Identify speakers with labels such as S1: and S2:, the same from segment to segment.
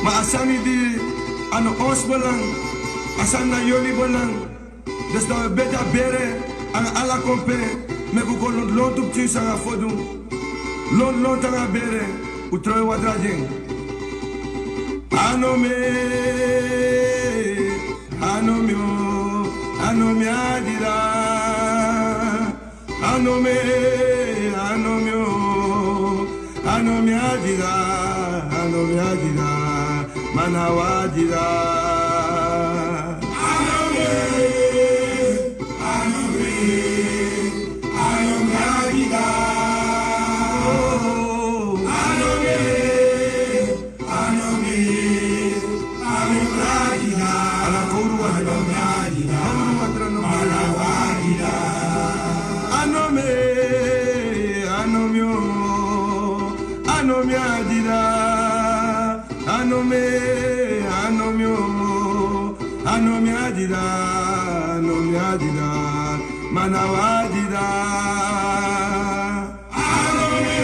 S1: Maar asani die aan ons belang, asan na jullie belang. Dus dat we beter beren aan alle kompen. Met ook loon op tien aan voldoen. Loon tanga beren, u troi wat rajing. Anome, anomio, anomia dira. Anome, anomio, anomia dira, anomia dira, manawa dira. Anome, anome, anomia dira. Oh, anome, anome, anomia dira. Ala kouru wa anomia dira. Kouru wa trano manawa dira. Anome, anomio, anomia dira. Anome, anomio, anomia dira, anomia dira, manawa dira. Anome,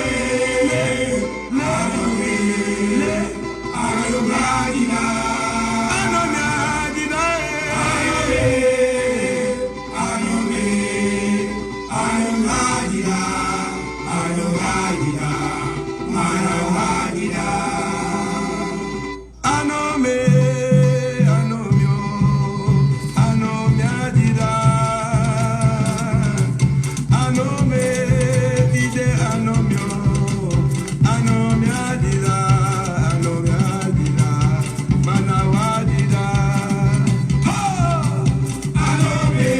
S1: anome, anomia dira, anomia dira. Anome, anomia dira, anomia dira, manawa dira. Anome, anomio, anomia dira. Anome, dide anomio, anomia dira, anomia dira, manawa dira. Ha! Anome,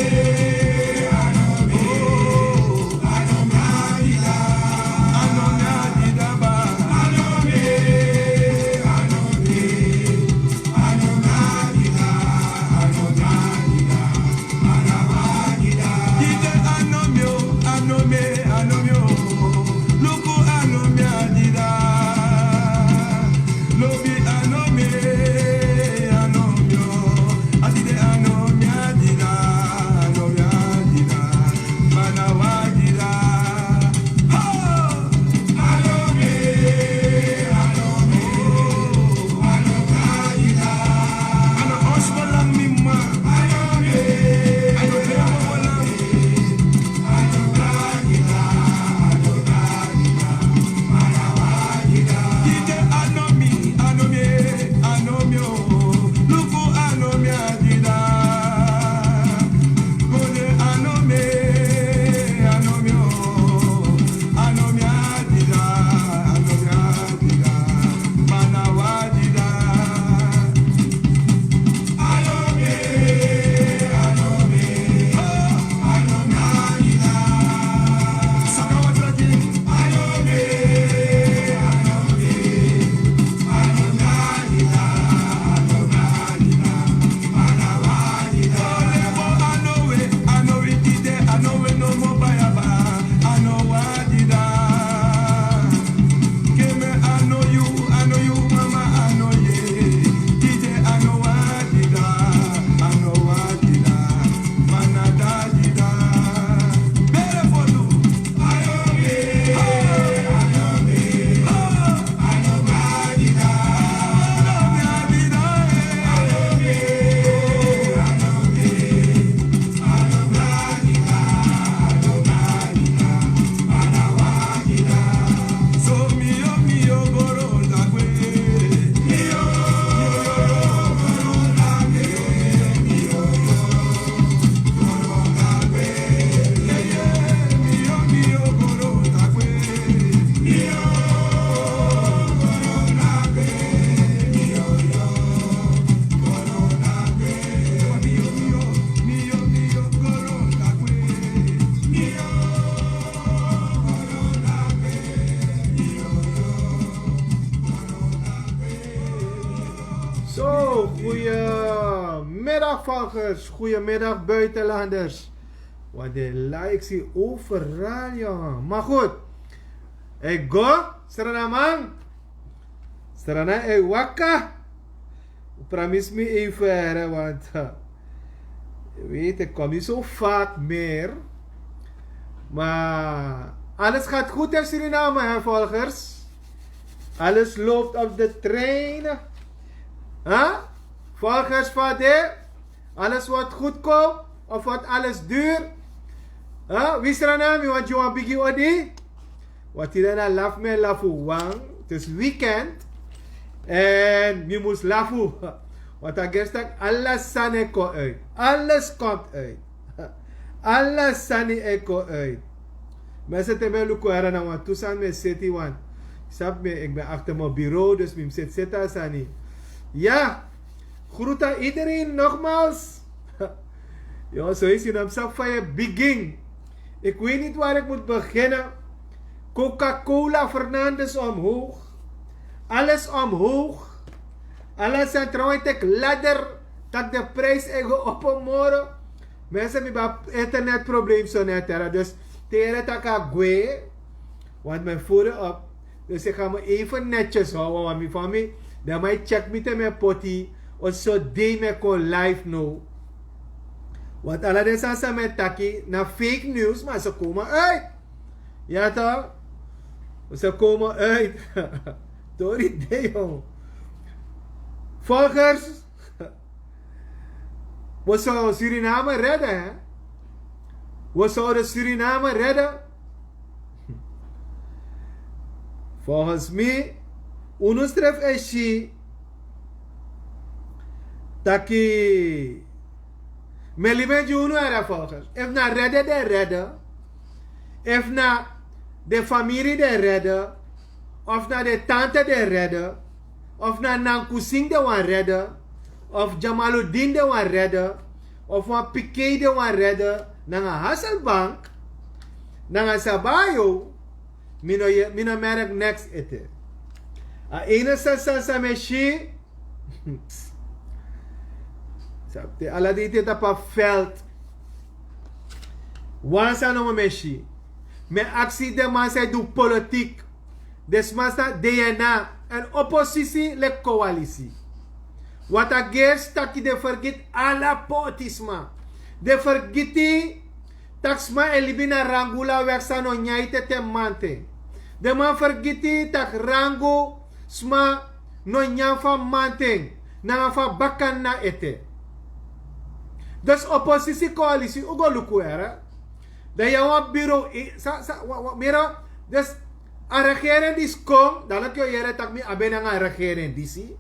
S1: anome, anomia dira, anomia dira ba. Anome, anome, anomia dira, anomia dira, manawa dira. Dide anomio, anome, anomio, luku anomia dira. Lobi anome, anomio, adide anomia dira, anomia dira, manawa dira. Ha! Anome, anome, anomia dira. Ano os walang mima. Anome, ano demo walang. Anomia dira, anomia dira, manawa dira. Dide anomi, anome, anomio, luku anomia dira. Gode anome, anomio, anomia dira, anomia dira, manawa dira. Anome, anome, anomia dira. Sakawat rajin. Anome, anome, anomia dira, anomia dira, manawa dira. Olebo anowe, anowe dide, anowe no mo bayaba, anowa dira. Keme ano you, mama ano ye. Dide anowa dira, manada dira. Bere folu. Anome, anome, anomia dira, anomia dira. Anome, anome, anomia dira, anomia dira, manawa dira. So mio goro lagwe. Mio goro lagwe. Mio goro lagwe. Mio goro lagwe. Mio goro lagwe. Mio goro lagwe. Mio goro lagwe. Mio
S2: Zo, goedemiddag volgers, goedemiddag buitenlanders. Wat de likes hier overal, jongen. Maar goed, ik go, serana man, serana waka. Promis me even, hè, want je weet, ik kom niet zo vaak meer. Maar alles gaat goed in Suriname, hè, volgers. Alles loopt op de trein. Huh? Volgens van de, alles wordt goedkoop of wordt alles duur? Huh? Wie is er nou? Want je want biggie odi? Wat je dan laf me lafu wang. Het is weekend. En je moest lafu. Want dan gisteren alles sane ko uit. Alles komt uit. Alles sane eko uit. Mensen te me luku era na want tusan me city want. Snap me, ik ben achter mijn bureau, dus ik zit daar sani. Ja, groet aan iedereen nogmaals. Ja, zo is je dan zelf van je begin. Ik weet niet waar ik moet beginnen. Coca-Cola Fernandes omhoog. Alles omhoog. Alles zijn trouwens ik ladder dat de prijs even op morgen. Mensen hebben internetprobleem zo net. Dus tegen dat ik ga want mijn voeren op. Dus ik ga me even netjes houden. Want mijn familie, dan mij check met mijn potty. Of zo die me kon live nou. Want alle deze zijn met taki naar fake news, maar ze komen uit. Ja toch? Ze komen uit. Door idee joh. Volgers. We zouden Suriname redden hè. We zouden Suriname redden. Volgens mij, unustref eshi taki melimen juno era volgens. If na redden de redden, if na de familie de redden, of na de tante de redden, of na Nankusing de wan redden, of Jamaluddin de wan redden, of wan Piqué de wan redden, na Hasselbank, na Sabayo. Mino merk next ete. A ene sa meshi. Sapte ala dite tapa veld. Wansa no meshi. Me actie de man say do politiek. Desmasta DNA en oppositie le coalitie. Wat a geest taki de vergit ala potisma. De vergiti taksma elibina rangula weksa no nyaite te mante. De man vergiti tak rango sma no nyanfa manteng na fa bakan na ete. Dus oppositie coalitie ugo luku era. Da yawa bureau mira dus a regering dis kom dalak yo yere tak mi abena nga regering disi.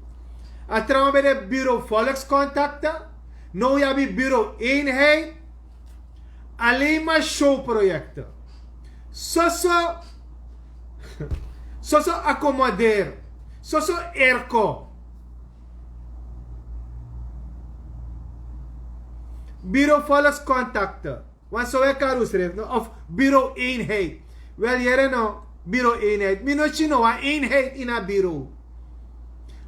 S2: A trauma bij de bureau volkscontacten. Nou ja bij bureau eenheid. Alleen maar showprojecten. Soso accommoderen. Soso erko. Bureau volkscontacten. Want zo ik kan schrijven. No? Of bureau eenheid. Wel jere nou. Bureau eenheid. Mino chino wa eenheid in een bureau.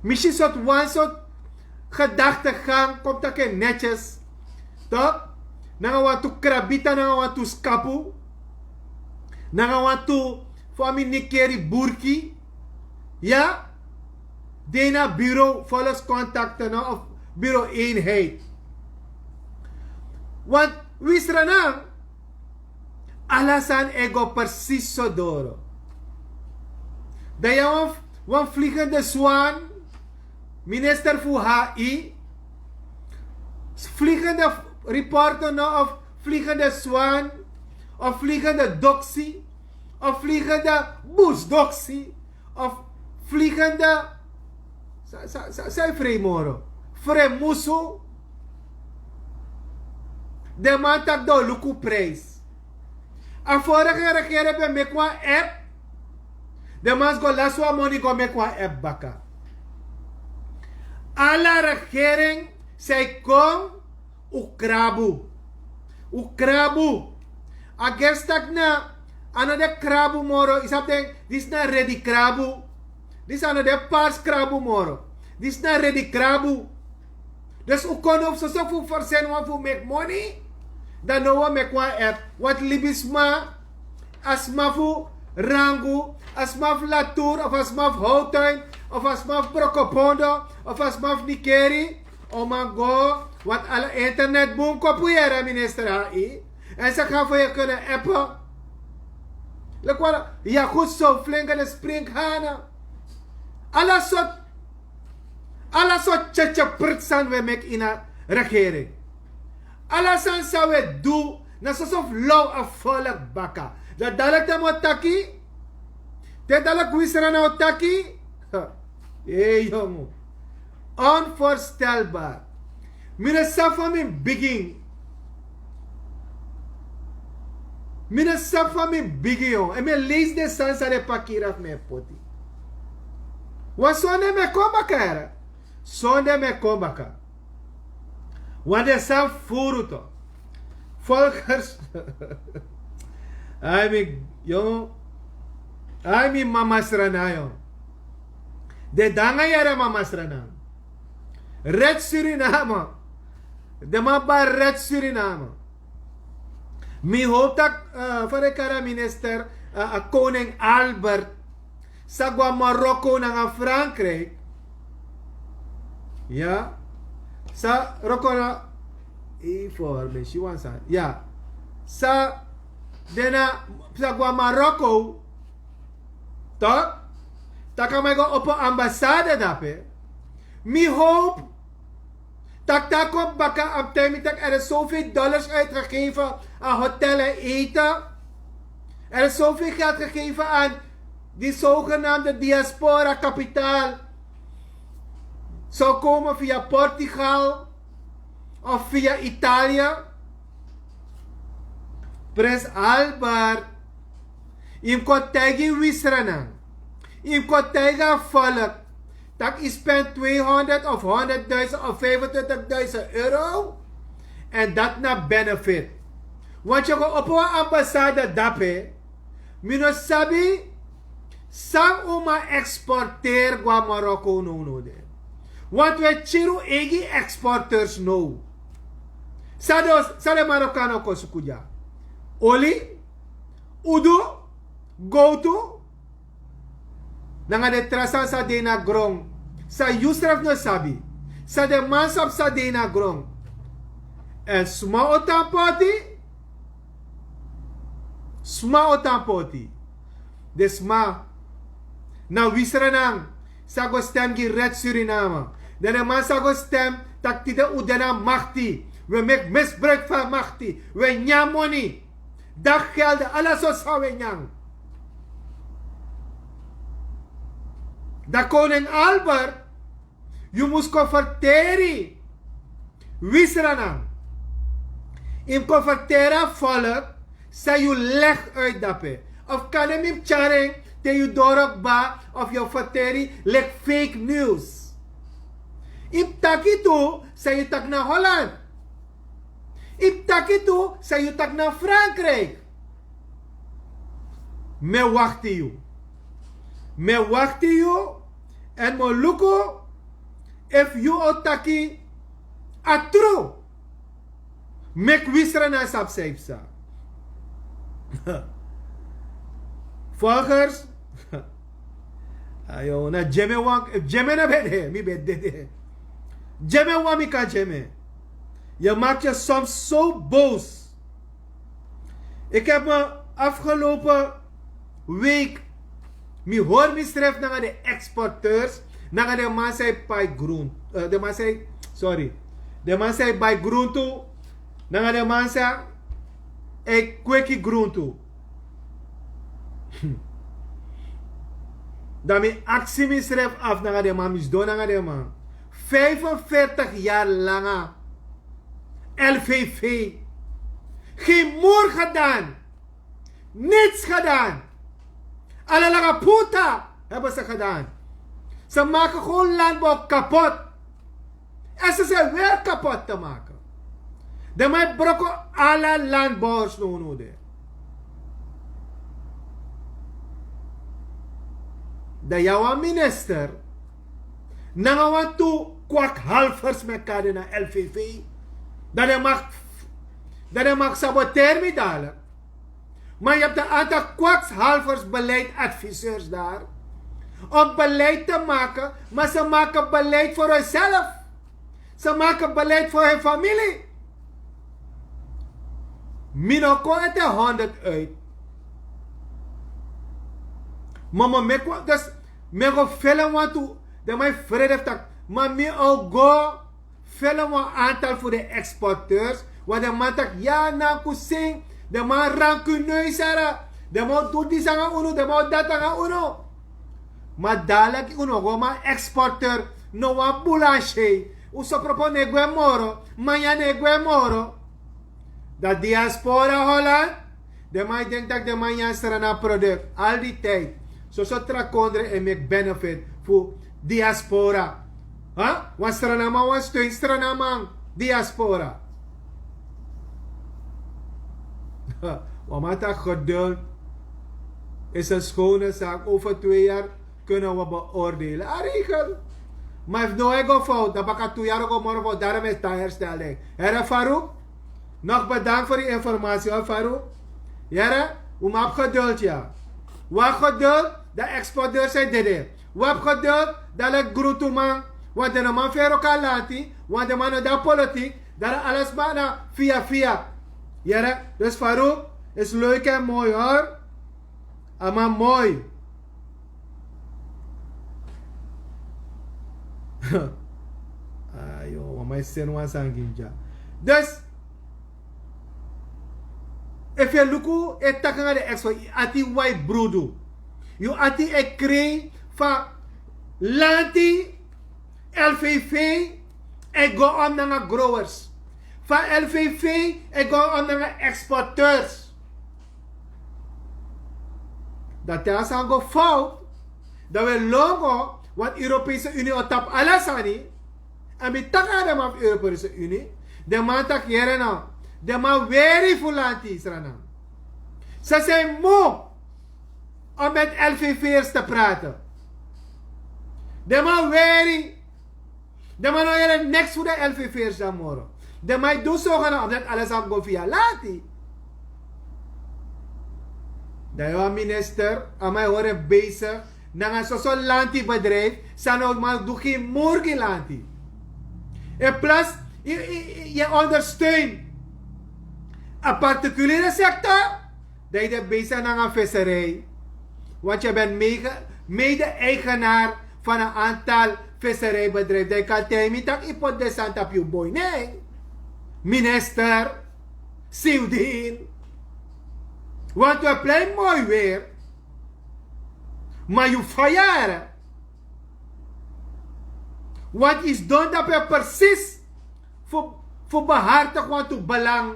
S2: Misschien soort one soort gedachtegang. Komt dat ke netjes. Toch? Nanga watu krabita, nanga watu skapu. Nanga watu fami nikeri burki. Ja? Dena bureau volkscontacten of bureau eenheid. Want wist er nou? Alasan ego precies zo door. Dat je een vliegende zwaan, minister voor HI, vliegende reporter nou, of vliegende zwaan, of vliegende doxie, of vliegende boesdoxie, of vliegende, zij vreemoro, vreemmuso. De man tak do luku prijs. A vorige regering heb me kwa app. De man go laswa money go me kwa app baka. Alla regering zij kom ukrabu. Ukrabu. A gestak na another krabu moro. Isap denk this na ready krabu. This another pass krabu moro. This na ready krabu. Dus u kon op zo voor versen want voor make money. Dan nou we make one app. Wat libisma asma voor rangu, asma voor latour of asma voor houttuin of asma voor brokopondo of asma voor nikeri. Oh my god, wat alle internet boom kopiëren minister HI. En ze gaan voor je kunnen appen. Ja goed zo, flinkere springhanen. Alla soort tjetje priksan we mek in a regering. Alla san sa we do na sosof low a volk baka. Dat dalek te motaki. Te dalek wisra na otaki. Hey jongen. Onvoorstelbaar. Mine sap van mijn bigging. Mine sap van mijn bigging jong. En me lees de sansa de pakir af mijn poti. Wat zonde me kombaka era? Zonde me kombaka. Want de sap furuto. Volkers. Ai mi jongen. Ai mi mama strana jong. De danga yere mama strana. Red Suriname. De mabba Red Suriname. Mi hoop dat voor de kara minister koning Albert sagwa Marokko naar Frankrijk. Ja. Sa Rokona information sa. Ja. Sa dena sagwa Marokko. Toch? Tak kan mij op een ambassade dapen. Mi hoop dat komt bakken op tijd dat er zoveel dollars uitgegeven aan hotel en eten. Er is zoveel geld gegeven aan die zogenaamde diaspora kapitaal. Zou komen via Portugal of via Italië. Prins Albert. In kontegi wisranan. In kontegi volk. Dat je spent 200 of 100.000 of 25.000 euro. En dat naar benefit. Want je gaat op een ambassade dape. Mino sabi. Sang oma exporteer qua Marokko no de. Want we chiru egi exporters no. Sade Marokano kosukuja. Oli. Udu. Goto. Nanga de trasan sa dena grong. Sa yusraf no sabi. Sa de mansap sa dena grong. En sma o tampoti. Sma o tampoti. De sma. Na wisranang. Sa go stem gi Red Suriname. De man sa go stem. Tak tide udena machti. We mek misbruik van machti. We nyam money. Dag gelden. Alles zo sa we nyam. Da koning Albert, je moest converteren. Wisranang. In converteren volk, sa je leg uit dape. Of kan hem in charing, te je dorokba, of je verteri, leg fake news. In takitu, sa je tak naar Holland. In takitu, sa je tak naar Frankrijk. Me wachten je. Me wachten you en me luko if you otaki a true. Mek wisra na sap saipsa. Volgers. Ayo na jeme wang jeme na bede mi bede. Jeme wang mi ka jeme. Je maakt je soms zo boos. Ik heb me afgelopen week mi hoor misdrijf naar de exporteurs, naar de man zei bij groen, de man zei, sorry, de man zei bij groen toe, naar de man zei, ik kweki groen toe. Dan mi actie misdrijf af naar de man, misdoen naar de man. 45 jaar lang, LVV, geen moer gedaan, niets gedaan. Alle puta hebben ze gedaan. Ze maken gewoon landbouw kapot. En ze zijn weer kapot te maken. De mij brokken alle landbouwers nodig. De jouw minister. Nangawan toe kwakhalvers met elkaar naar LVV. Dat hij mag saboteren met dadelijk. Maar je hebt een aantal kwakshalvers beleidadviseurs daar. Om beleid te maken. Maar ze maken beleid voor hunzelf. Ze maken beleid voor hun familie. Minoko het de 100 uit. Mama mekwa. Dus me go film want to, de mij vrede tak, maar me al go film want aantal voor de exporteurs, want de man tak, ja, na kusing, de man rancuneus ara, de man doet die zanga uno, de man dat zanga uno. Maar dadelijk uno go maar exporteur, no wa boulanger, uso propone gue moro, mañana gue moro. Dat diaspora Holland, de man denkt dat de man janstra na product, al die tijd. Zo trakondre en make benefit voor diaspora. Huh? Want stranama was steun stranama diaspora. Want dat geduld is een schone zaak. Over 2 jaar kunnen we beoordelen. Regel. Maar if no ego fout, dan baka 2 jaar ook morgen, daarom is het herstelling. Heren Farouk, nog bedankt voor die informatie hoor Farouk. Heren, we hebben geduld ja. Wat geduld, de exporteurs zijn dit. Wat geduld, dat ik groet man. Want de man ver elkaar laten, want de man dat politiek, dat alles bijna via. Heren, dus Farouk, is leuk en mooi hoor. Maar mooi. Joh, maar is er was aan dus, if you look at the export, ati white brood, you ati e kree van lanti LVV e go on naar growers, van LVV e go on naar exporteurs. Dat is aan go fout, dat we logo, want Europese Unie op alles aan die, en we takken hem op Europese Unie, de man tak jaren nou. De man weer voor land Israël. Ze zijn moe om met LVV'ers te praten. De man weer. De man weer niks voor de LVV'ers dan morgen. De man doet zo gaan omdat alles aan go via lati. De jonge minister, aan mij horen bezig. Na zo'n lanti bedrijf, zijn ook maar doe geen morgen lanti. En plus, je ondersteunt een particuliere sector, dat je bezig aan een visserij. Want je bent mede-eigenaar van een aantal visserijbedrijven. Dat je kan tegen dat ik pot descent op je boy. Nee. Minister, Siudin. Want we blijven mooi weer. Maar je verjaren. Wat is dan dat we precies voor behartig want te belang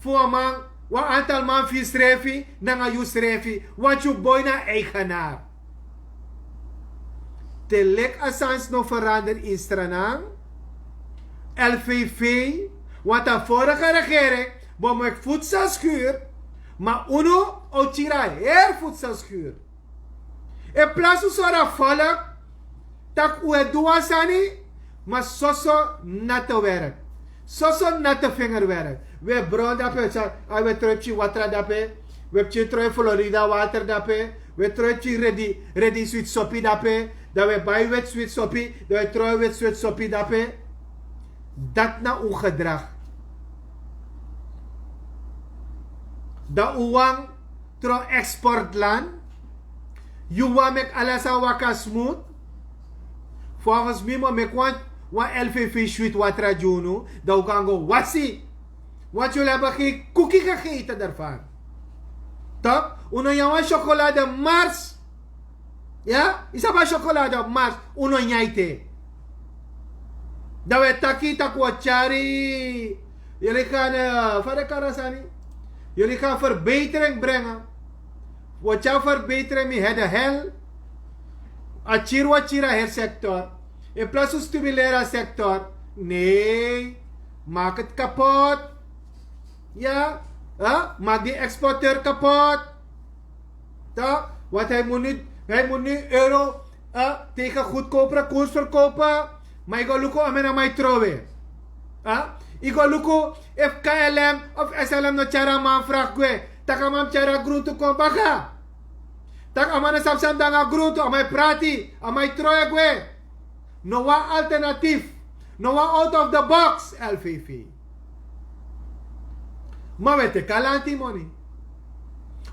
S2: voor een man, een aantal man visrefi, naar een refi, want je boy naar eigenaar. De lek asans no veranderd in Stranang, LVV, want de vorige regering, bom ik voedselschuur, maar uno outira her voedselschuur. In plaats van zo'n volk, tak u doa sani, maar soso natte werk. Soso natte vingerwerk. We bron dape, we trapje water dape, we trapje Florida water dape, we trapje ready sweet soppy dape, dat we bij wet sweet soppy, dat we trouw wet sweet soppy dape. Dat na uw gedrag. Dat uwang trouw exportland, juwa mek alles aan waka smooth. Volgens mij moet ik want LVV sweet water juno, dat kan go wasi. Want jullie hebben geen cookie gegeten daarvan. Toch? Uno yawan chocolade Mars. Ja? Isa ba chocolade Mars? Uno nyaite. Dat we taki takwachari. Jullie gaan, vare karasani. Jullie gaan verbetering brengen. Wat jouw verbetering is, de hel. Achira her sector. In plaats van stimuleren sector. Nee. Maak het kapot. Ja. Maak die exporteur kapot. Toch? Want hij moet nu euro tegen goedkopere koers verkopen. Maar ik ga lukken om naar mij trouwen. Ik ga lukken if KLM of SLM no chara man vraag gue. Tak man chara groente kom baga. Tak amana samsam danga groente amai prati amai trouwen gue. No one alternatief. No one out of the box LVV. Maar weet je, kalanti money.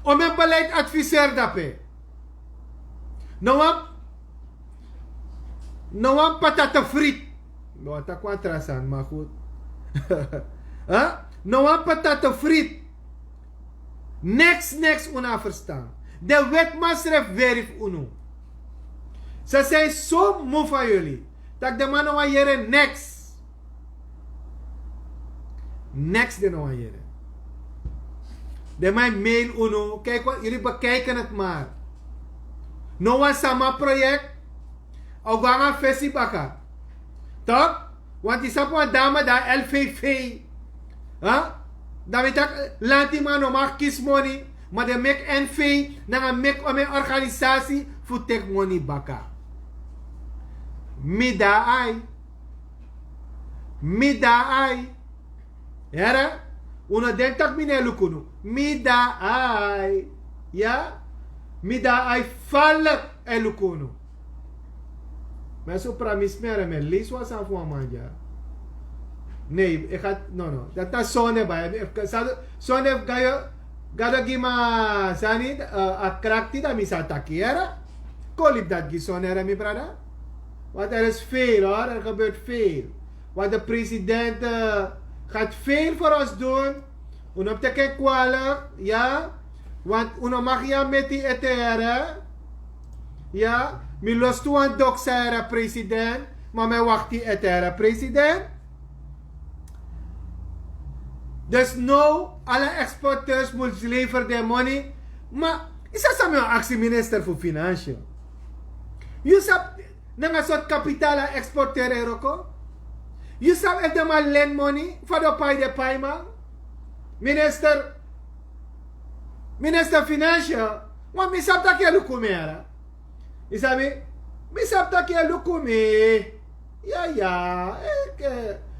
S2: Om een beleidadviseur dape. No one No een patata friet. No, dat kwam trasan, maar goed. Huh? No een patata friet. Next una verstaan. De wetmansref werf unu. Ze zijn zo moe van jullie. Dat de man nou jere next. Next de nou jere. De man mail unu. Kijk wat, jullie bekijken het maar. No een sama project. Ook gaan fesi baka. Toch? Want die sap een dame daar LVV. Huh? Dan weet ik, laat die man nog kies money. Maar de mek NV, dan mek om een organisatie voor tek money baka. Mida ai. Yara? Una denkt dat mine lukunu. Mida ai. Ja? Mida ai falle elukunu. Maar zo pramismeren met lees was aan voor manja. Nee, ik ga, no. Dat is zonne bij. Zonne ga je, ga je ma sani, a krakti da misa takiera. Kolip dat gisonera mi brada. Want er is veel hoor, er gebeurt veel. Want de president gaat veel voor ons doen. Uno teken kwalijk, ja. Want uno mag ja met die eteren. Ja. Mi los toe aan doksera president. Maar mij wacht die eteren president. Dus nou, alle exporteurs moeten leveren de money. Maar is dat samen een actieminister voor Financiën? Je sap, na een soort kapitaal exporteur eroko? Je sap echt de man lend money voor de paai man? Minister Financiën, want mi sap dat je lukumera. Isabi, mi sap dat je lukume. Ja,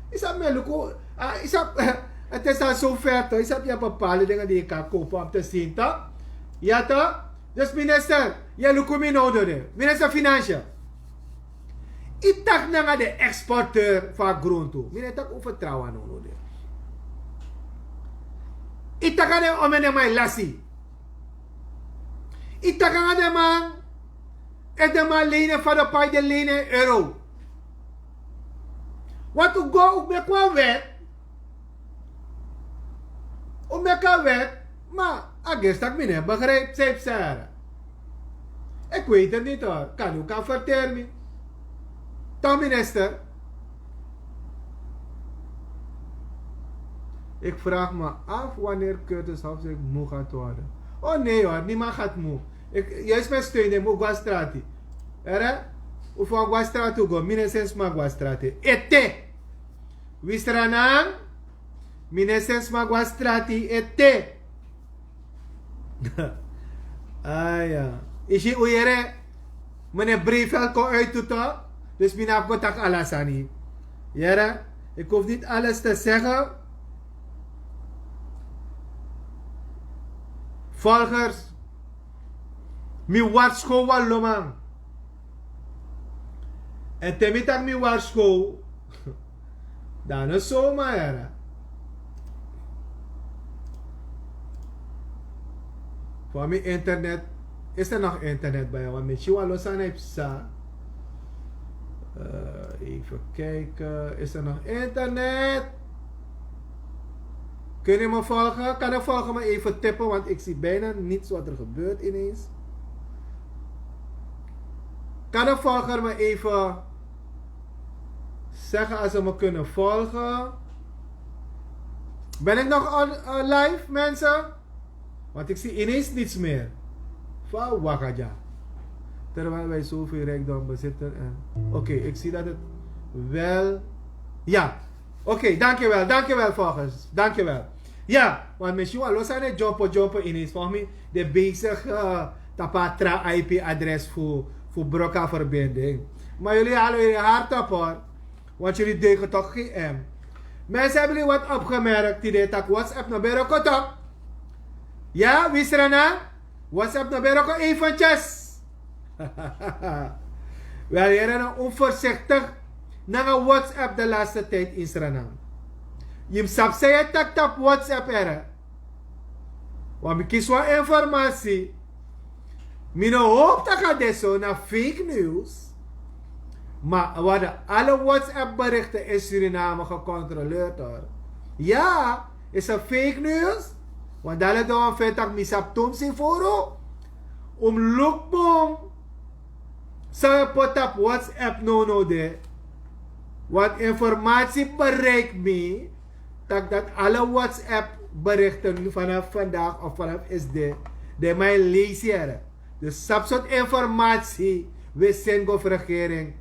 S2: isap me luku, isap. Het is al zo ver toch? Is dat je bepaalde dingen die je kan kopen om te zien toch? Ja toch? Dus minister, je lukumi nodig. Minister Financiën. Ik dacht naar de exporteur van groen toe. Minister, ik vertrouwen nodig. Ik dacht aan om en mijn lassie. Ik dacht aan de man. En de man lenen van de paai de lenen euro. Wat ik go ook met kwam weg. Omeka wet, maar agest dat ik niet begrijp, zei Sarah. Ik weet het niet hoor, kan u kan vertellen. Tom minister. Ik vraag me af wanneer Curtis Hofstede moe gaat worden. Oh nee hoor, niemand gaat moe. Juist mijn steun, ik moet Guastrati. Era? Of van Guastrati go, minstens maar Guastrati. Ete! Wist er aan? Minestens magwa strati ete. Ja. Is je uyere? Meneer Breveld kon uit totaal. Dus mina heb contact alasani. Jere? Ik hoef niet alles te zeggen. Volgers. Mi waarschuw wallo man. En temitak mi waarschuw. Dan is zomaar jere. Voor mijn internet, is er nog internet bij jou? Met jou losan heb sa. Even kijken, is er nog internet? Kun je me volgen? Kan je volgen me even tippen, want ik zie bijna niets wat er gebeurt ineens. Kan de volger me even zeggen als ze me kunnen volgen? Ben ik nog live, mensen? Want ik zie ineens niets meer. Van Wakaja. Terwijl wij zoveel rijkdom bezitten. Oké, ik zie dat het wel... Ja. Oké, dankjewel volgers. Dankjewel. Ja, want misschien wel los aan het jumpen ineens. Volgens mij de bezig tapatra IP-adres voor Broca verbinding. Maar jullie halen jullie hard op hoor. Want jullie deugen toch GM. Mensen hebben jullie wat opgemerkt. Die deed dat WhatsApp naar Berokotop. Ja, wie is er aan? WhatsApp naar Beroko eventjes. Wel, je bent onvoorzichtig naar een WhatsApp de laatste tijd in Suriname. Je hebt zei dat op WhatsApp er. Want ik kies wat informatie. Ik hoop dat gaat zo naar fake news. Maar worden alle WhatsApp berichten in Suriname gecontroleerd hoor. Ja, is er fake news? Want dat is dan een dat misap tumsi voor om lookboom. Zou je pot op WhatsApp no de. Want informatie bereikt me dat alle WhatsApp berichten vanaf vandaag of vanaf SD de mij lezen. Dus dat soort informatie we zijn over regering.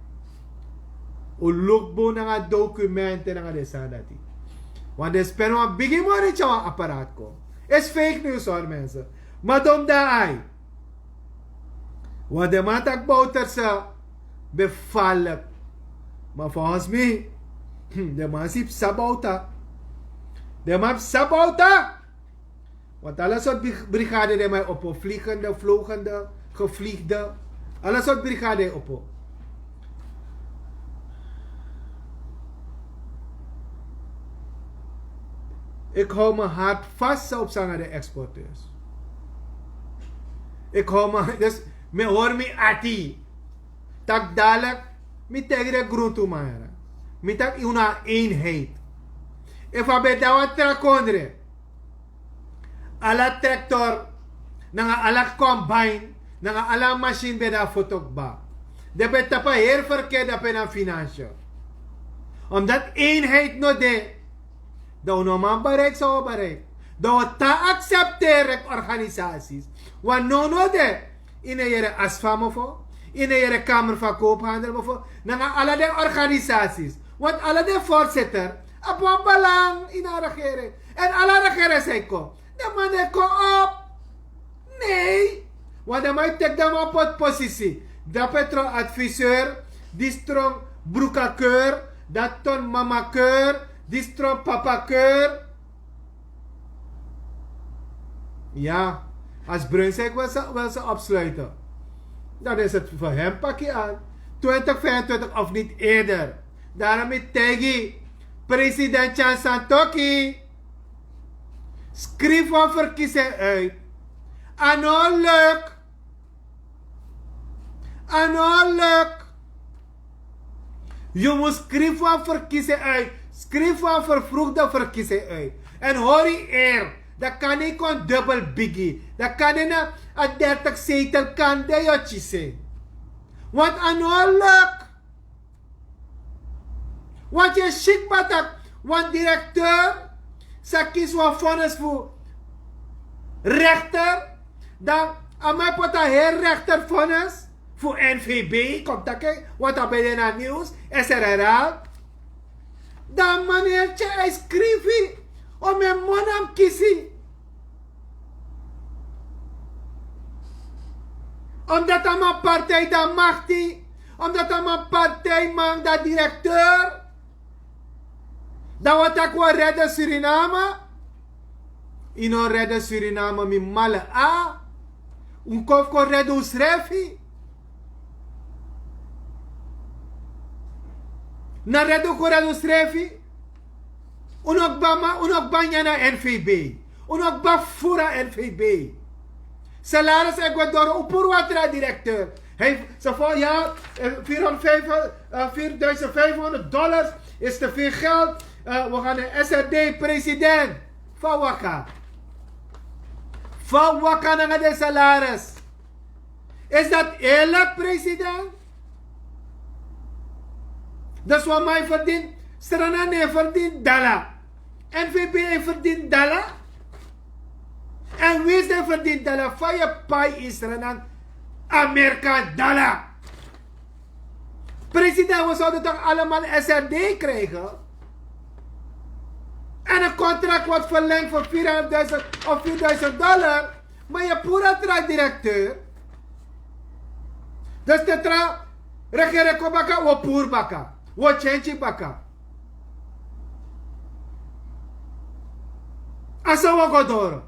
S2: O lookbo na documenten na desa dati. Want de spend een biggie money tja apparaat ko. Is fake news hoor mensen. Maar dom daar ai. Want de man tak bouter sa bevallen. Maar volgens mij, de man is sabouta. De man is sabouta. Want alle soort brigade die mij op vliegende, vlogende, gevliegde. Alle soort brigade op. Ik hou mijn hart vast op zang de exporteurs. Ik hou me, dus me hoor me ati. Tak dadelijk, me tegen de grond toe maar. Me tak una eenheid. If I bet dat trakondre. Alla tractor, nanga alla combine, nanga alla machine beda fotokba. De bet tapa heer verkeerd op een financiën. Omdat eenheid no de. Dat we normaal bereik zou bereik. Dat we ta accepteren organisaties. Want no de. In een jere asfam of in een jere kamer van koophandel of nanga alle de organisaties. Want alle de voorzitter. Op een belang in de regering. En alle regering zei ko. De man ko op. Nee. Want de man tek dan op het positie. Dat petro adviseur. Die strong broekakeur. Dat ton mamakeur. Die strong papakeur. Ja. Als Brunswijk wil ze opsluiten. Dan is het voor hem pakje aan. 2025 of niet eerder. Daarom is Tegi. President Chan Santoki. Schrijf van verkiezing uit. Aanhoudelijk. Aanhoudelijk. Je moet schrijf van verkiezing uit. Schrijf van vervroegde verkiezing uit. En hoor je eer. Dat kan niet een dubbel biggie. Dat kan niet een 30 zetel kandidaatje zijn. Want aanhoudelijk. Want je schikt batak. Want directeur. Sa kies wat vonnis voor rechter. Dan aan mij pot een heer rechter vonnis. Voor NVB. Komt dat kijk. Want dan ben je naar nieuws. SRR. Dan meneertje hij schreef. Om mijn monam kiezen. Omdat aan mijn partij dat mag die. Omdat aan mijn partij mag dat directeur. Dat wat ik wil redden Suriname. Ino redden Suriname mi male a. Kof ko redden us refi. Na redden ko redden us refi. Unok banya na NVB. Unok ba fura NVB. Salaris Ecuador upurwatra directeur. Hij zei van ja, $4.500 is te veel geld. We gaan een SRD president. Van Waka. Van Waka naar de salaris. Is dat eerlijk president? Dus wat mij verdient, Stranane verdient $. NVB verdient $. En wie is er verdient $? Van je pai is Stranan Amerika $. President, we zouden toch allemaal SRD krijgen? En een contract wordt verlengd voor $4.500 of $4.000. Maar je pura directeur. Dus de regering ko baka, wo poer baka. Wo change baka. Asa wo godoro.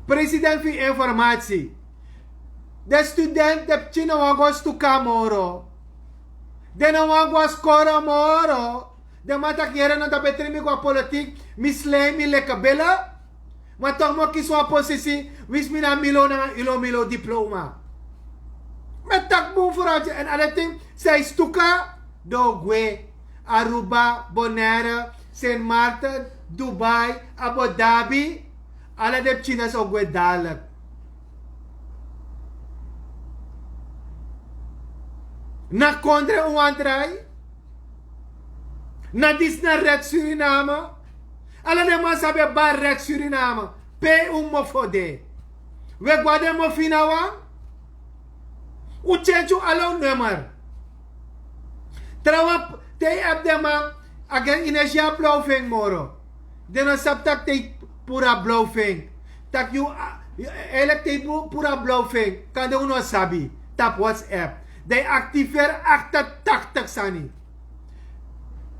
S2: President voor informatie. De student de chino wago stuka moro. De no wago skora moro. De mata kera na da betrimi ko politiek mislemi lekabela. Maar toch mo kies een positie wis mina milo na ilo milo diploma. Met takboom vooruit. En alle ting, zij stuka, Dogwe, Aruba, Bonaire, Sint Maarten, Dubai, Abu Dhabi. Alle de China's ook weer dadelijk. Na Kondre Ouantrai. Na dis na Red Suriname. Alle de man sabe bar Red Suriname. Pe mo fode. We guade mo finawa. U chenchu alo nummer. Trawa te ap de man. Again inertia blauwving moro. Den saptak te pura blauwving. Tak you elek te pura blauwving. Kan de uno sabi. Tap WhatsApp. De activeer 88 sani.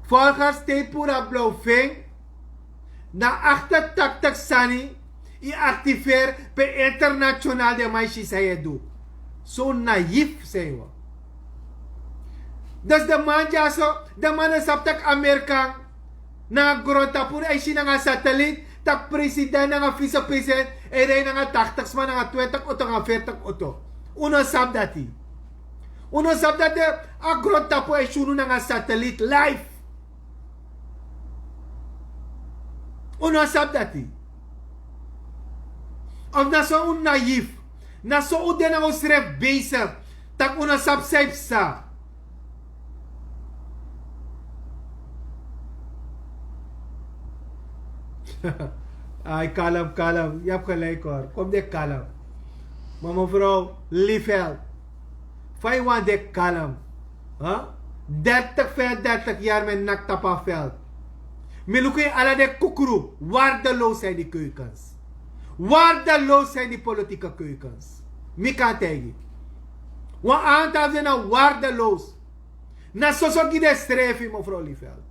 S2: Volgens de pura blauwving. Na 88 sani. I activeer per internationaal de meisjes hij doet. Zo naïef zijn we. Dus de man ja zo, de man is op tak Amerika. Na grondtapur ay siya nga satelit, tak president nga vice-president, ay rin nga 80 man nga 20 oto nga 40 oto. Uno sab dati. Uno sab dati, a grondtapur ay siya nga satelit live. Uno sab dati. Of na so un naïef. Na so u den ang usref bezig. Tak una subscribe sa. Ay, kalm. Yap ka lekor. Kom de kalm. Maar mevrouw Liefeld. Fijn want de kalm. Huh? 35 jaar met naktapaveld. Milukoy ala de kukuru. Waardeloos zijn die keukens. Waardeloos zijn die politieke keukens. Mika tegi. Wa aantal zijn nou waardeloos. Na sosoki de strefi, mevrouw Liefeld.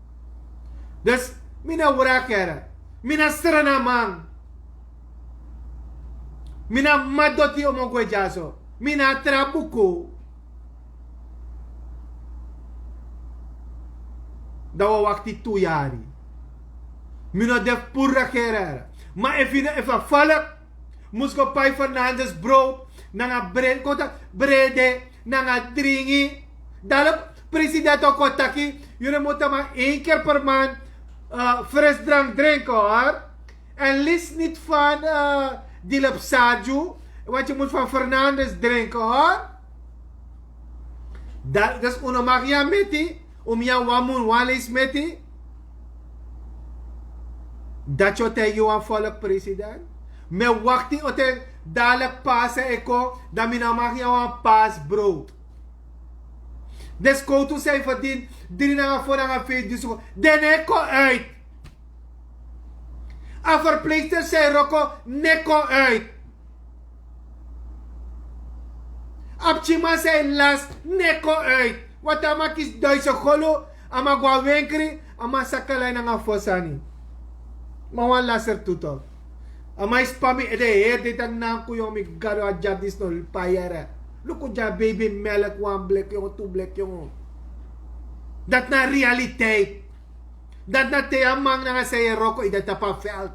S2: Dus, mina wurakera. Mina strana man. Mina madoti omogwe jaso. Mina trabuko. Dawa wakti 2 jari. Mina def purra kera. Maar even vallen. Moest go Pai Fernandes brood. Nanga brede. Nanga dringi. Dalop president ook kotaki. Jullie moeten maar 1 keer per maand frisdrank drinken hoor. En liefst niet van Dilip Saju. Want je moet van Fernandes drinken hoor. Dat is unomagia meti. Jou wamun walis meti. Dat je tegen jou volk president. Me wachti ote dadelijk pasen eko. Dat mina mag jou een paas brood. Des koutu zijn verdien. 3 na voor na 5 dus. Den eko uit. A verpleegster zijn roko neko uit. Abchima zijn last neko uit. Wat amak is Duitse golo. Ama gwa wenkri. Ama sakalay na nga fosani. Mawan laser tuto. Ama spami ede heer dit ang nang kuyo mi garo adjab dis no payara. Luko ja baby melk 1 black yung 2 black yung. Dat na realiteit. Dat na te amang na nga sa roko ida tapa felt.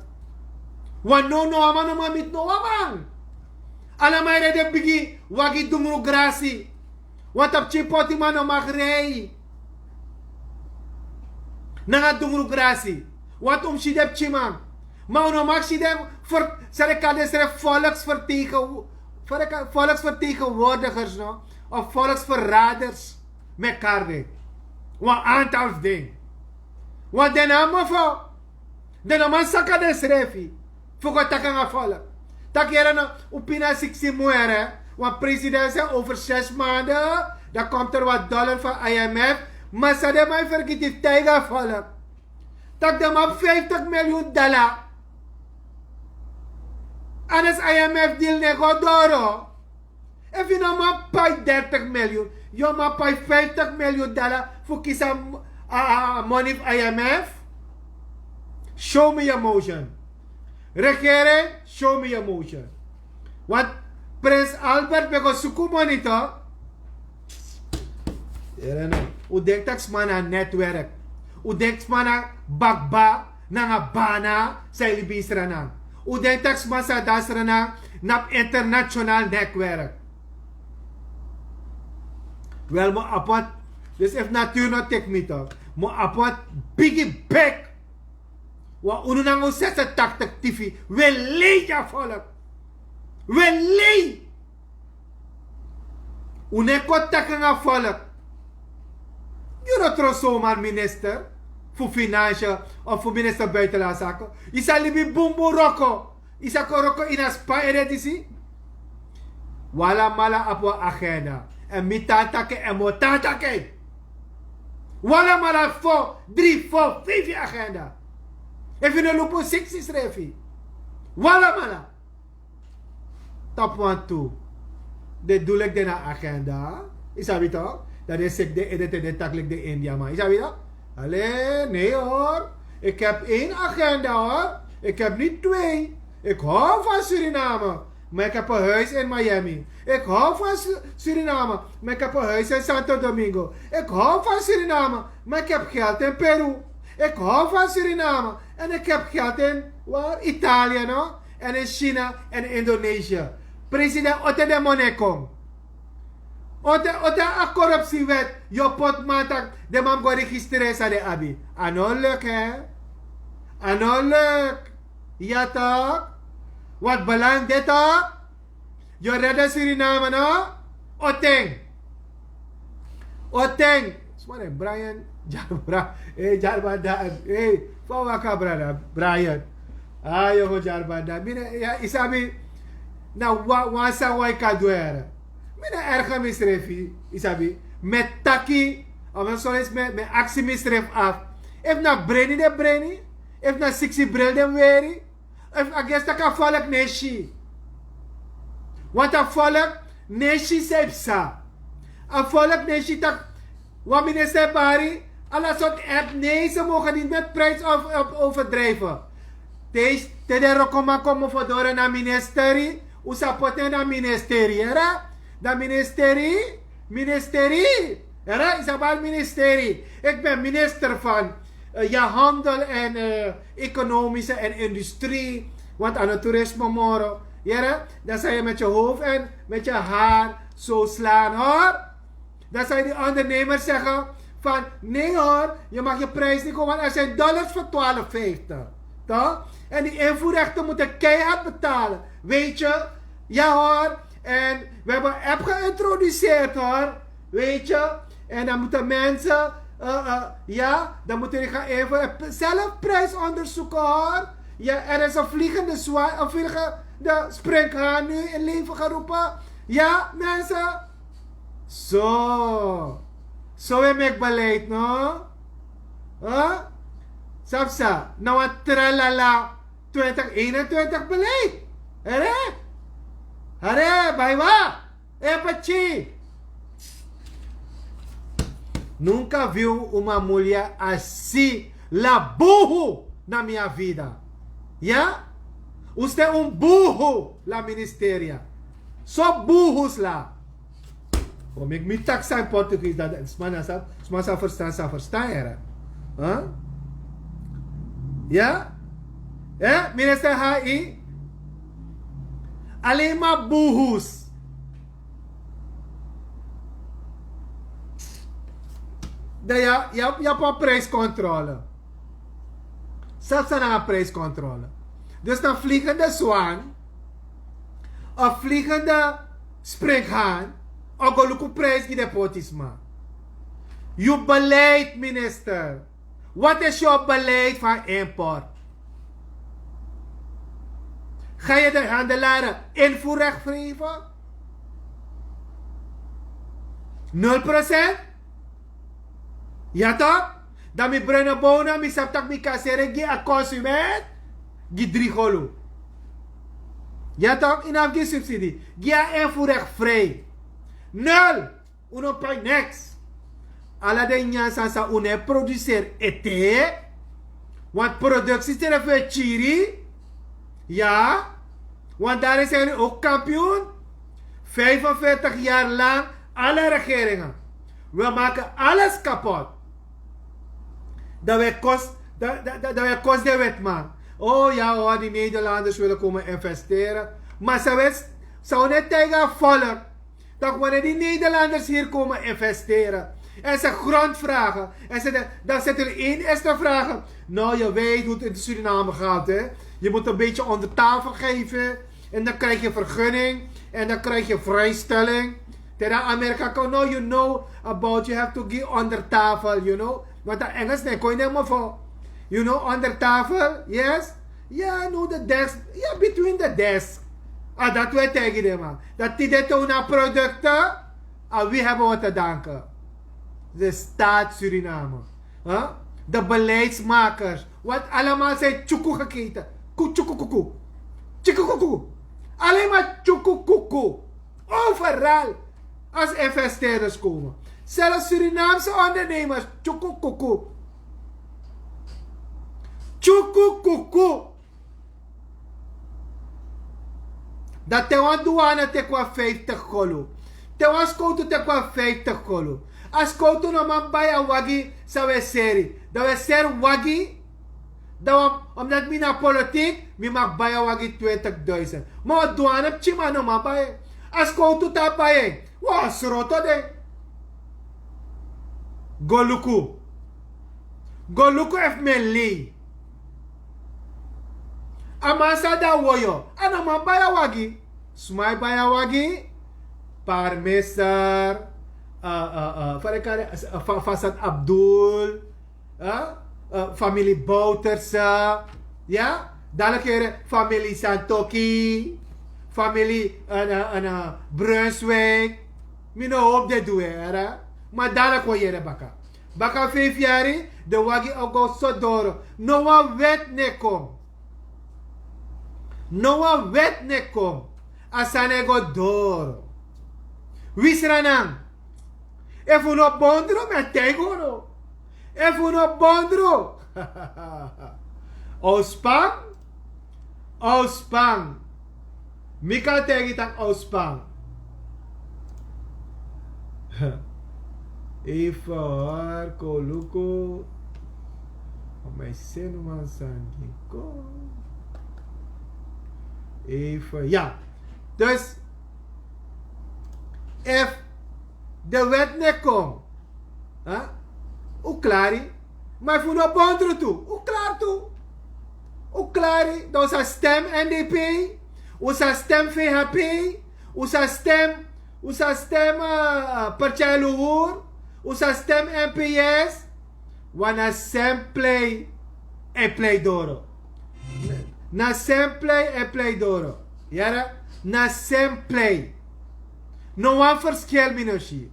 S2: Wano no ama no mamit no amang. Alamay na de bigi wagi dumro grasi. Watap chipoti mano magrei. Nanga dumro grasi. Wat sidep chimang. Maar mag sidep voor sarekades volksvertegenwoordigers no? Of volksverraders met karde. Wat aantal ding. Wat den namen voor. Den namen sakades refi. Voor takanga volk. Takera no upina 60 muere. Want president zei over 6 maanden. Dan komt er wat dollar van IMF. Maar ze hadden mij vergeten tegen volk. Tak de map 50 miljoen dollar. En als IMF deal nego doro. If you know map pay 30 miljoen. Je map pay 50 miljoen dollar. Voor kisa money of IMF. Show me your motion. Regering, show me your motion. Want Prins Albert bego suku monitor. U denkt dat man aan netwerk. U denkt man aan bagba, na bana, sa ilibisra na. U denkt dat man sa dasra na internationaal netwerk. Wel, mo apart. Dus if natuur not take me toch. Mo apart biggie back. Wa ununang usesa taktak TV. We leed ja volk. We leed. Unekot takanga volk. Je not tro zomaar minister. Voor financiën of voor minister buitenlandse zaken. Isa libi bumbu roko. Isa ko roko ina spa eredisi. Wala mala apwa agenda. En mi tatake en mo tatake. Wala mala 4, 3, 4, 5 agenda. If you no lupo 6 is refi. Wala mala. Top 1, 2. De doel ik de na agenda. Isabi toch? Dat is ik de edite de taklik de India man. Isabi toch? Alleen, nee hoor. Ik heb 1 agenda hoor. Ik heb niet 2. Ik hou van Suriname. Maar ik heb een huis in Miami. Ik hou van Suriname. Maar ik heb een huis in Santo Domingo. Ik hou van Suriname. Maar ik heb geld in Peru. Ik hou van Suriname. En ik heb geld in waar? Italië no? En in China en in Indonesië. President Otte de Monekong. Otte a corruptiewet. Je pot matak. De man go registreren sa de abi. Ano leuk hè? Ano leuk. Ja toch? Wat belang dit ook? Je redde Suriname no? Oteng. Oteng. Smare Brian. Jarbanda. Hey, fawaka brada. Brian. Ayo Jarbanda. Mine ya isabi na wasa wai kadwere. Mine erga misrefi isabi met taki. Of soms met actie misref af. If na brainy de brainy. If na 60 bril de weri. If against ka volk neshi. Want a volk neshi sepsa. A volk neshi tak. Wat minister Bari. Alla soort app. Nee, ze mogen niet met prijs overdrijven. Deze de rokoma komen voor door naar ministerie. Usa poten naar ministerie. Era? Dat ministerie. Era? Isabel ministerie. Ik ben minister van handel en economische en industrie. Want aan het toerisme morgen. Ja, dan zou je met je hoofd en met je haar zo slaan hoor. Dan zou je die ondernemer zeggen van nee hoor, je mag je prijs niet komen, want er zijn dollars voor $12,50. Toch? En die invoerrechten moeten keihard betalen. Weet je? Ja hoor. En we hebben een app geïntroduceerd hoor. Weet je? En dan moeten mensen, dan moeten jullie gaan even zelf prijsonderzoeken hoor. Ja, er is een vliegende springhaan nu in leven geroepen. Ja, mensen. Zo heb ik beleid, no? Huh? Sapsa, nou wat tralala 2021 beleid. Hare, baiwa. Pachi. Nunca viu uma mulher assim, la burro, na minha vida. Ja? Usted é burro, la ministeria. Só burros lá. Como ik me taxa in Português, dat smana verstaan, era. Huh? Ja? Ja, minister HI? Alleen maar burros. Dat je hebt een prijscontrole. Zelfs dan een prijscontrole. Dus een vliegende zwaan, een vliegende springhaan, ook een prijs die de potisma. Je beleid, minister. Wat is jouw beleid van import? Ga je de handelaren invoerrecht geven? 0%? Ja toch? Dan mi brengen bona, mi saptak mi kasere, gi a consument, gi 3 golu. Ja toch? Inaf gi subsidie. Gi a invoerrecht vrij. 0. Uno pay next. Alla de nyansa sa une producer ete. Want productie is er chiri. Ja. Want daar is er ook kampioen. 45 jaar lang alle regeringen. We maken alles kapot. Dat wij kost de wet maken. Oh ja hoor, die Nederlanders willen komen investeren. Maar ze net tegen volk. Dat wanneer die Nederlanders hier komen investeren en ze grond vragen, en dan zitten er één eerste vragen. Nou, je weet hoe het in Suriname gaat, hè. Je moet een beetje onder tafel geven en dan krijg je vergunning en dan krijg je vrijstelling. Tegen Amerika kan, no, you know about, you have to give onder tafel, you know. Want dat Engels, nee, kon je helemaal voor. You know, onder tafel, yes? Ja, no, the desk, ja, between the desk. Dat weet tegen die man. Dat die dit doen aan producten, wie hebben we te danken? De staat Suriname. Huh? De beleidsmakers. Wat allemaal zijn tjoekoe geketen. Tjoekoe. Tjoekoe. Alleen maar tjoekoe. Overal. Als investeerders komen. Zelfs Surinaamse ondernemers. Tjoekoe. Dat te wan douane te kwa 50 golo. Te wan skoutu te kwa 50 golo. As skoutu no man baya wagi sa we seri. Da we ser wagi. Omdat mi na politiek, mi mag baya wagi 20.000. Maar douane chima no man baya. As skoutu ta baya. Wa sroto de. Goluku ef men li. Amasa da woyo. Ana man baya wagi. Sumai baya wagi. Parmesar. Fasad Abdul. Familie Bouterse. Ja? Dadelijk keren familie Santoki. Familie Brunswijk. Mino hoop de doe era. Maar dadelijk wil je baka. Baka 5 jaar. De wagi augusto doro. No one wet ne kom. No one wet ne kom. Asanego doro. Wisranang. If uno bondro, me tego no. If uno bondro. Ospang. Mika tegi tang ospang. Even hoor, koluko. May seno man sangi ko. Even, ja. Dus, if de wet ne kom, hoe klaar? Maar voor de bonderen toe, hoe klaar toe? Hoe klaar? Dat is stem NDP, onze stem VHP, onze stem Partij Luhur, onze stem NPS, wana sem play e play doro. Na sem play e play doro. Yara? Na sem play. No one verschil minoshi.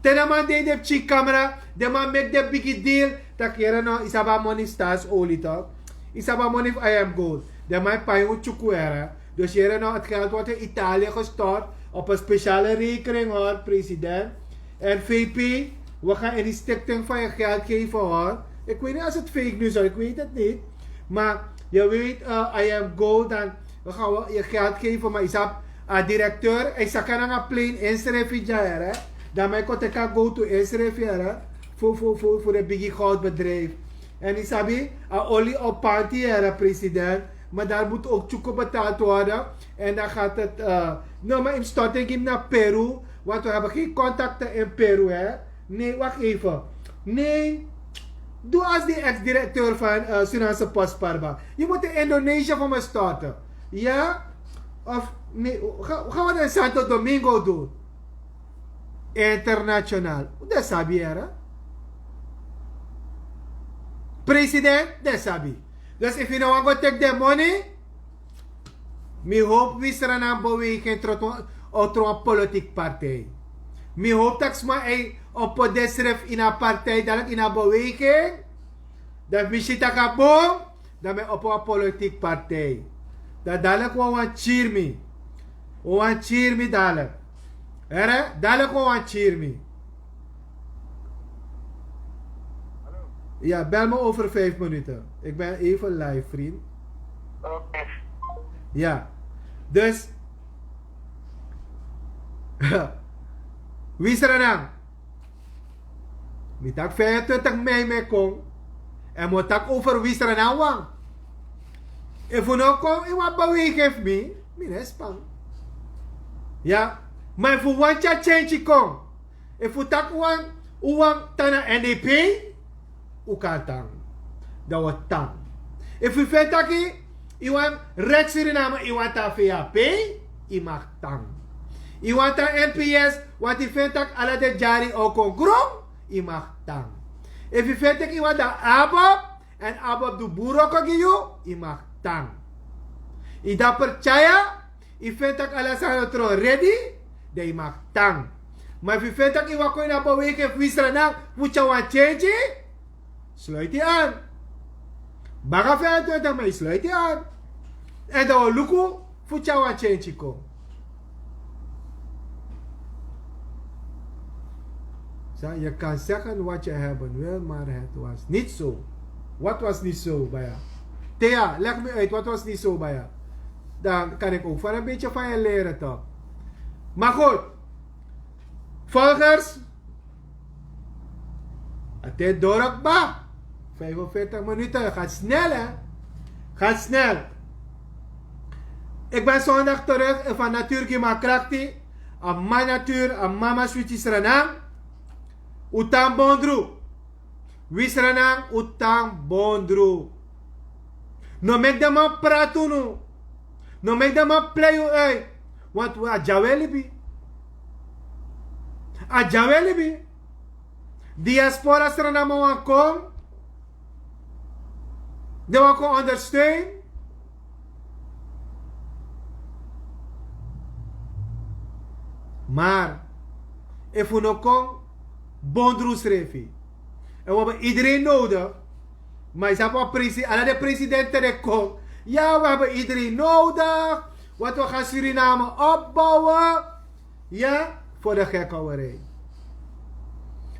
S2: Tena man de cheek camera, de man make the big deal. Tak yara no isaba money stars olie toch. Isaba money I am gold. De man payo chukwera. Dus yara no het geld wordt in Italië gestort op een speciale rekening hoor, president. En VP, we gaan in die stichting van je geld geven hoor. Ik weet niet als het fake news is, ik weet het niet. Maar je weet, I am gold, dan we gaan je geld geven, maar isab directeur, ik kan een plane inschrijven jaren. Dan mij kon ik go to inschrijven jaren voor een biggie goudbedrijf. En isabi, olie op party jaren president, maar daar moet ook chuko betaald worden. En dan gaat het, nou maar in storting hem naar Peru, want we hebben geen contacten in Peru hè. Nee, wacht even. Nee. Doe als die ex-directeur van Surinaamse Postparba. Je moet in Indonesië voor me starten. Ja? Of nee, gaan we dat in Santo Domingo doen? Internationaal. Dat sabi je, president, dat sabi. Dus if you don't want to take the money, me hoop we zijn aan beweging tot een politieke partij. Me hoop dat ze op het desref in een partij, dat in een beweging, dat we zitten kapot, dat we op een politieke partij. Dat dadelijk we want cheer me. We want cheer me dadelijk. Dadelijk we want cheer me. Ja, bel me over 5 minuten. Ik ben even live, vriend.
S3: Oké.
S2: Ja. Dus. Wie is er dan? Mitak 25 mei me kom. En moet ik over wie is er dan wang. If you nou kom, in wat beweging heeft me. Mijn spang. Ja. Maar voor wancha change kom. En voor tak uwang tana NDP, uka tang. Dat wat tang. En voor vetaki, iwan Red Suriname, iwan ta VAP, imag tang. Iwan ta NPS, wat die vetak ala de jari okon grong, imag tang. En voor vetak iwan da abab, en abab du buroko giyo, imag tang. Ida percaya, i vetak ala sa tro ready, de imag tang. Maar wie vindt dat ik wat kon bewegen wisra na moet wan change? Sluit die aan. Baga vindt dat mij sluit die aan. En dan luku moet wan change kom. Je kan zeggen wat je hebben wil, maar het was niet zo. Wat was niet zo bij jou? Thea, leg me uit, wat was niet zo bij jou? Dan kan ik ook van een beetje van je leren toch. Maar goed. Volgers, het is doorokba. 45 minuten, gaat snel hè. Gaat snel. Ik ben zondag terug van Natuurgima Krakti. Aan mijn natuur, aan mama switch Sranang. Utang Bondru. Wisranang, Utang Bondru. No mek de man praten nu. No mek de man play uit. Want we are jawelibi. A jawelibi. Diaspora Suriname wan kom. De wan kom ondersteunen. Maar, if we nog kom, bondroes refi. En we hebben iedereen nodig. Maar is dat de president terechtkomt. Ja, we hebben iedereen nodig. Want we gaan Suriname opbouwen. Ja, voor de gekhouwerij.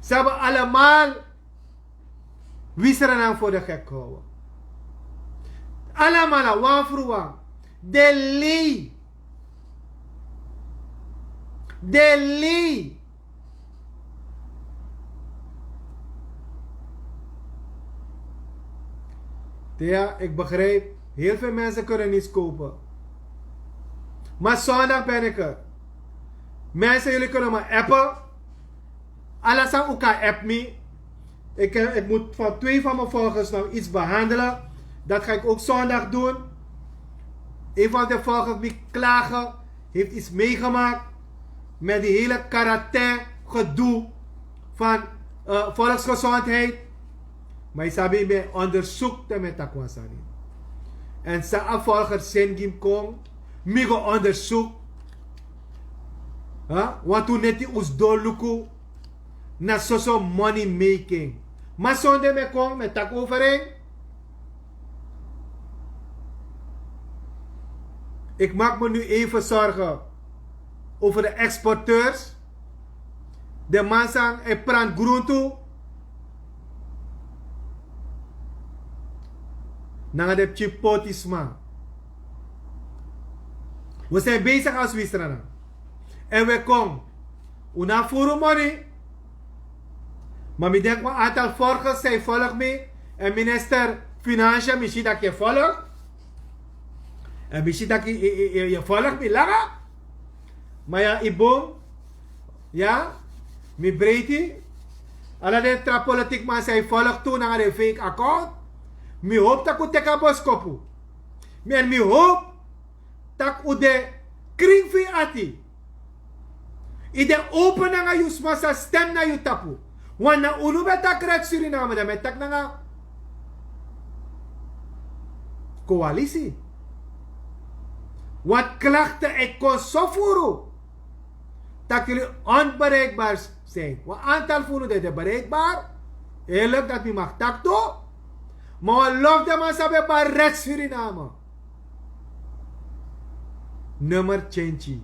S2: Ze hebben allemaal wisserenang voor de gek houden. Allemaal, wan vroeg. De Lee. Ja, ik begrijp. Heel veel mensen kunnen niets kopen. Maar zondag ben ik er. Mensen, jullie kunnen me appen. Alles aan elkaar app me. Ik moet van 2 van mijn volgers nog iets behandelen. Dat ga ik ook zondag doen. Een van de volgers die klagen. Heeft iets meegemaakt. Met die hele karate gedoe. Van volksgezondheid. Maar je sabi me onderzoek met takwasani. En sa volger Sengim Kong. Migo onderzoek. Want toen net die ons doorluku. Na so money making. Maar zonde me Kong met tak overeen. Ik maak me nu even zorgen. Over de exporteurs. De mensen en prant groente. Na de chipotisma. We zijn bezig als Wisrana. En we komen. Una voor money. Maar ik denk een aantal volgers zijn volg me. En minister Financiën, misschien dat je volgt. En misschien dat je volgt me langer. Maar ja, ik boom. Ja, mi breedte. Alla de trapolitiek man zijn volgt toen naar de fake account. Mi hoop dat ik teka boskopu. En mi hoop dat ik de kring fi ati. Ide open na je smasa stem na je tapu. Want na unu beta kret Suriname da met tak na coalitie. Wat klachten ik kon zo voeren. Dat jullie onbereikbaar zijn. Wat aantal voeren dat bereikbaar. Eerlijk dat je mag takto. Maar lof de man sabi pa red Suriname. Nummer change.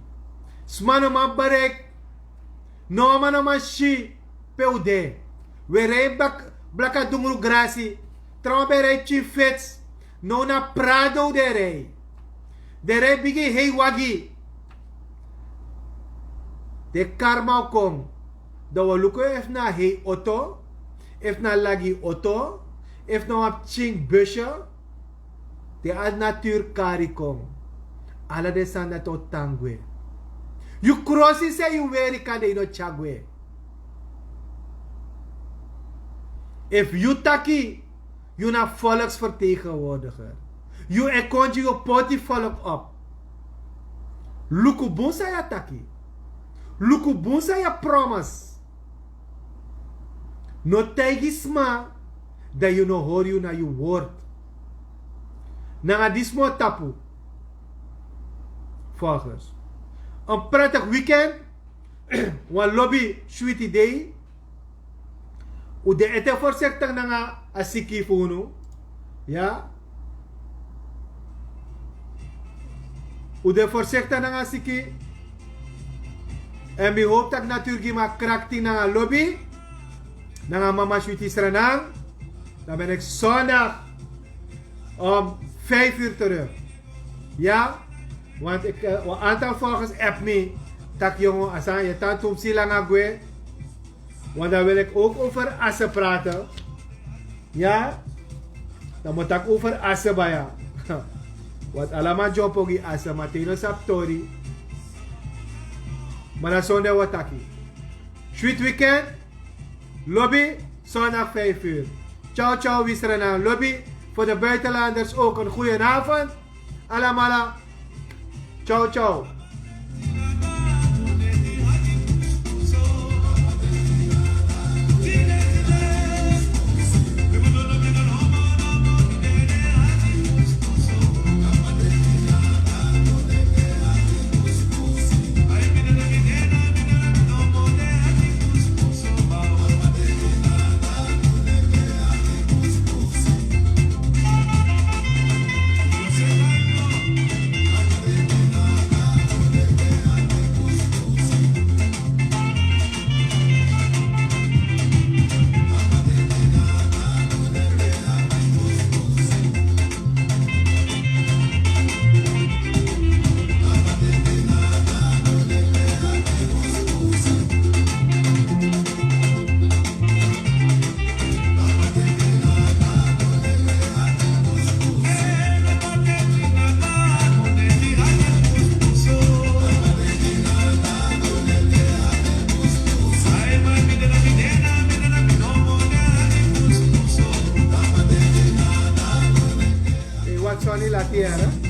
S2: Smano man bereik. No man shi. Peude. We rei blaka dumuru grasi. Trompe rei chifets. No na prado de rei. De rei bigi hei wagi. De karma kom. Da waluko if na hei auto. If na lagi auto. If na wap ching busje. De ad natuur kari kom. Ala de san na to tangwe. You crossi se you weri kade ino chagwe. If you taki, you na volksvertegenwoordiger. You ekonji you poti volk op. Luku bunsa ya taki. Luku bunsa ya promise. No tegisma dat you no hoor you na you woord. Nanga dismo tapu. Volgers. Een prettig weekend. Wan lobby sweetie day. U de ete voorzichtig nanga asiki funu. Ja. U de voorzichtig nanga asiki. En we hoop dat natuurlijk maar krakti nanga lobby. Nanga mama sweetie Sranang. Dan ben ik zondag om 5 uur terug. Ja. Want ik, een aantal volgers app me. Tak jongen, asan je tantum silanga gwe. Want dan wil ik ook over assen praten. Ja. Dan moet ik over assen bij. Want allemaal job ook in assen. Matino saptori. Maar dan zondag wat taki. Sweet weekend. Lobby. Zondag 5 uur. Ciao ciao wisrana. Lobby. Voor de buitenlanders ook een goede avond. Allemaal. Ciao, ciao. La tierra.